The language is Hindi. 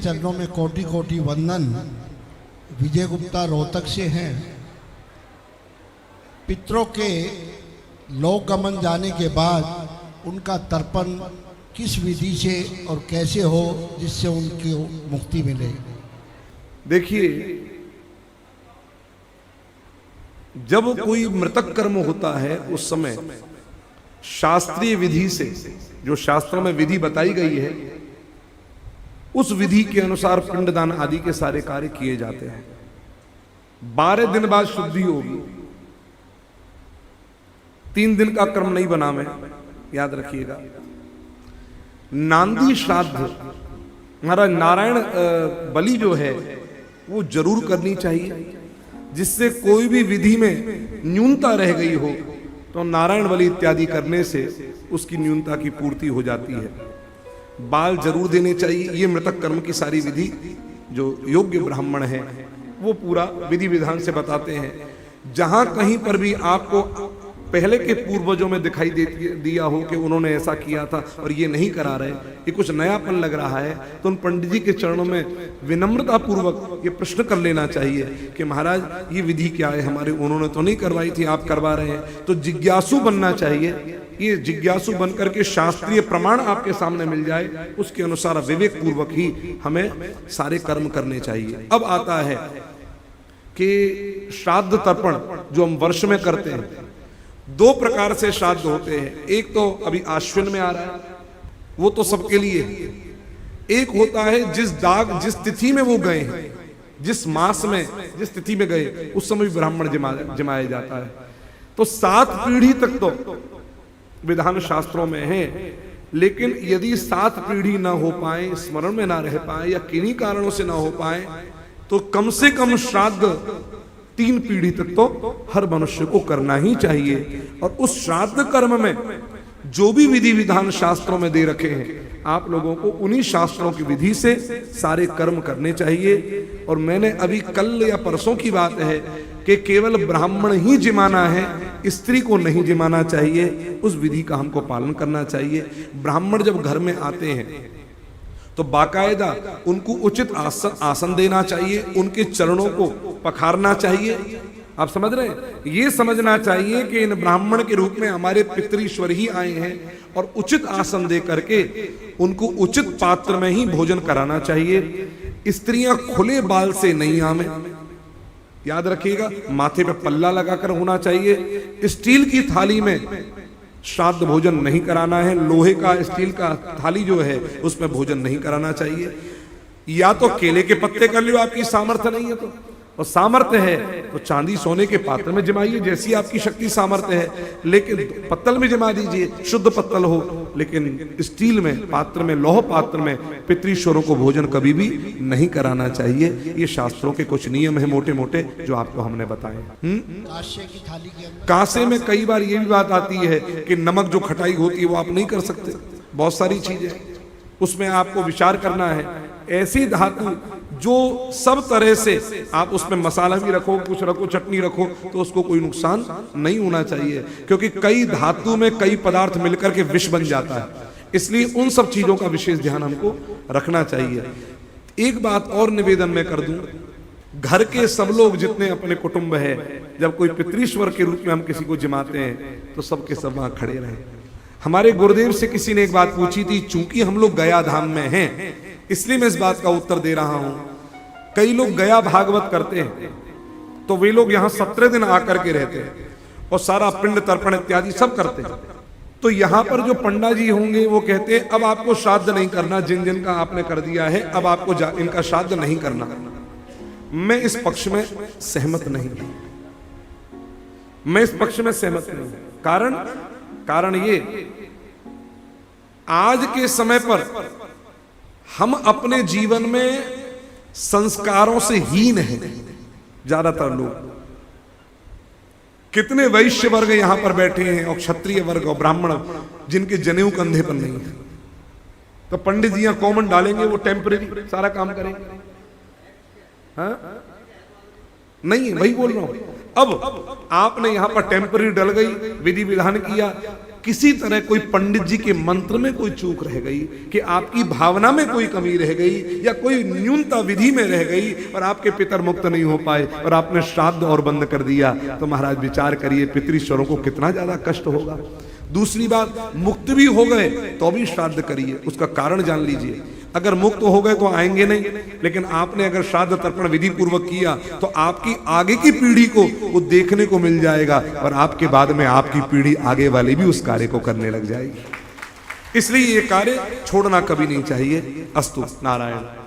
चरणों में कोटि कोटि वंदन। विजय गुप्ता रोहतक से हैं। पितरों के लोक गमन जाने के बाद उनका तर्पण किस विधि से और कैसे हो जिससे उनकी मुक्ति मिले? देखिए, जब कोई मृतक कर्म होता है उस समय शास्त्रीय विधि से, जो शास्त्रों में विधि बताई गई है, उस विधि के अनुसार पिंडदान आदि के सारे कार्य किए जाते हैं। 12 दिन बाद शुद्धि होगी। 3 दिन का क्रम नहीं बना मैं, याद रखिएगा। नांदी श्राद्ध हमारा नारायण बलि जो है वो जरूर करनी चाहिए, जिससे कोई भी विधि में न्यूनता रह गई हो तो नारायण बलि इत्यादि करने से उसकी न्यूनता की पूर्ति हो जाती है। बाल जरूर देने चाहिए। ये मृतक कर्म की सारी विधि जो योग्य ब्राह्मण है वो पूरा विधि विधान से बताते हैं। जहां कहीं पर भी आपको पहले के पूर्वजों में दिखाई दिया हो कि उन्होंने ऐसा किया था और ये नहीं करा रहे, ये कुछ नयापन लग रहा है, तो उन पंडित जी के चरणों में विनम्रता पूर्वक ये प्रश्न कर लेना चाहिए कि महाराज ये विधि क्या है, हमारे उन्होंने तो नहीं करवाई थी, आप करवा रहे हैं। तो जिज्ञासु बनना चाहिए। ये जिज्ञासु बनकर के शास्त्रीय प्रमाण आपके सामने मिल जाए, उसके अनुसार विवेक पूर्वक ही हमें सारे कर्म करने चाहिए। अब आता है कि श्राद्ध तर्पण जो हम वर्ष में करते हैं, 2 प्रकार से श्राद्ध होते हैं। एक तो अभी आश्विन में आ रहा है, वो तो सबके लिए। एक होता है जिस तिथि में वो गए हैं, जिस मास में, जिस तिथि में गए, उस समय भी ब्राह्मण जमाया जाता है। तो 7 पीढ़ी तक तो विधान शास्त्रों में है, लेकिन यदि 7 पीढ़ी ना हो पाए, स्मरण में ना रह पाए या किन्हीं कारणों से ना हो पाए, तो कम से कम श्राद्ध 3 पीढ़ी तक तो हर मनुष्य को करना ही चाहिए। और उस श्राद्ध कर्म में जो भी विधि विधान शास्त्रों में दे रखे हैं, आप लोगों को उन्हीं शास्त्रों की विधि से सारे कर्म करने चाहिए। और मैंने अभी कल या परसों की बात है कि केवल ब्राह्मण ही जिमाना है, स्त्री को नहीं जिमाना चाहिए। उस विधि का हमको पालन करना चाहिए। ब्राह्मण जब घर में आते हैं तो बाकायदा उनको उचित आसन देना चाहिए, उनके चरणों को पखारना चाहिए। आप समझ रहे हैं? ये समझना चाहिए कि इन ब्राह्मण के रूप में हमारे पितृश्वर ही आए हैं, और उचित आसन दे करके उनको उचित पात्र में ही भोजन कराना चाहिए। स्त्रियां खुले बाल से नहीं आवे, याद रखिएगा। माथे पे पल्ला लगाकर होना चाहिए। स्टील की थाली में श्राद्ध भोजन नहीं कराना है। लोहे का, स्टील का थाली जो है उसमें भोजन नहीं कराना चाहिए। या तो केले के पत्ते कर लो, आपकी सामर्थ्य नहीं है तो, और सामर्थ्य है तो चांदी सोने के पात्र में जमाइए, जैसी आपकी शक्ति सामर्थ्य है। लेकिन पत्तल में जमा दीजिए, शुद्ध पत्तल हो, लेकिन स्टील में पात्र में, लौह पात्र में पितृश्वरों को भोजन कभी भी नहीं कराना चाहिए। ये शास्त्रों के कुछ नियम है मोटे मोटे जो आपको हमने बताए। कांसे की थाली के अंदर, कांसे में कई बार ये भी बात आती है कि नमक जो खटाई होती है वो आप नहीं कर सकते। बहुत सारी चीजें उसमें आपको विचार करना है। ऐसी धातु जो सब तरह से आप उसमें मसाला भी रखो, कुछ रखो, चटनी रखो, तो उसको कोई नुकसान नहीं होना चाहिए, क्योंकि कई धातु में कई पदार्थ मिलकर के विष बन जाता है। इसलिए उन सब चीजों का विशेष ध्यान हमको रखना चाहिए। एक बात और निवेदन में कर दूं, घर के सब लोग जितने अपने कुटुंब है, जब कोई पितृश्वर के रूप में हम किसी को जिमाते हैं तो सबके सब वहां खड़े रहे। हमारे गुरुदेव से किसी ने एक बात पूछी थी, चूंकि हम लोग गया धाम में हैं इसलिए मैं इस बात का उत्तर दे रहा हूं। कई लोग गया भागवत करते हैं तो वे लोग यहां 17 दिन आकर के रहते हैं और सारा पिंड तर्पण इत्यादि सब करते हैं। तो यहां पर जो पंडा जी होंगे वो कहते हैं अब आपको श्राद्ध नहीं करना, जिन जिन का आपने कर दिया है अब आपको इनका श्राद्ध नहीं करना। मैं इस पक्ष में सहमत नहीं, मैं इस पक्ष में सहमत नहीं। कारण ये, आज के समय पर हम अपने जीवन में संस्कारों से हीन हैं ज्यादातर लोग। कितने वैश्य वर्ग यहां पर बैठे हैं और क्षत्रिय वर्ग और ब्राह्मण जिनके जनेऊ कंधे पर नहीं है, तो पंडित जी कॉमन डालेंगे, वो टेम्परेरी सारा काम करेंगे। हाँ? नहीं, वही बोल रहा हूं। अब आपने यहां पर टेम्परेरी डल गई, विधि विधान किया, किसी तरह कोई पंडित जी के मंत्र में कोई चूक रह गई, कि आपकी भावना में कोई कमी रह गई, या कोई न्यूनता विधि में रह गई और आपके पितर मुक्त नहीं हो पाए और आपने श्राद्ध और बंद कर दिया, तो महाराज विचार करिए पितृश्वरों को कितना ज्यादा कष्ट होगा। दूसरी बात, मुक्त भी हो गए तो भी श्राद्ध करिए, उसका कारण जान लीजिए। अगर मुक्त हो गए तो आएंगे नहीं, लेकिन आपने अगर श्राद्ध तर्पण विधि पूर्वक किया तो आपकी आगे की पीढ़ी को वो देखने को मिल जाएगा, और आपके बाद में आपकी पीढ़ी आगे वाली भी उस कार्य को करने लग जाएगी। इसलिए ये कार्य छोड़ना कभी नहीं चाहिए। अस्तु नारायण।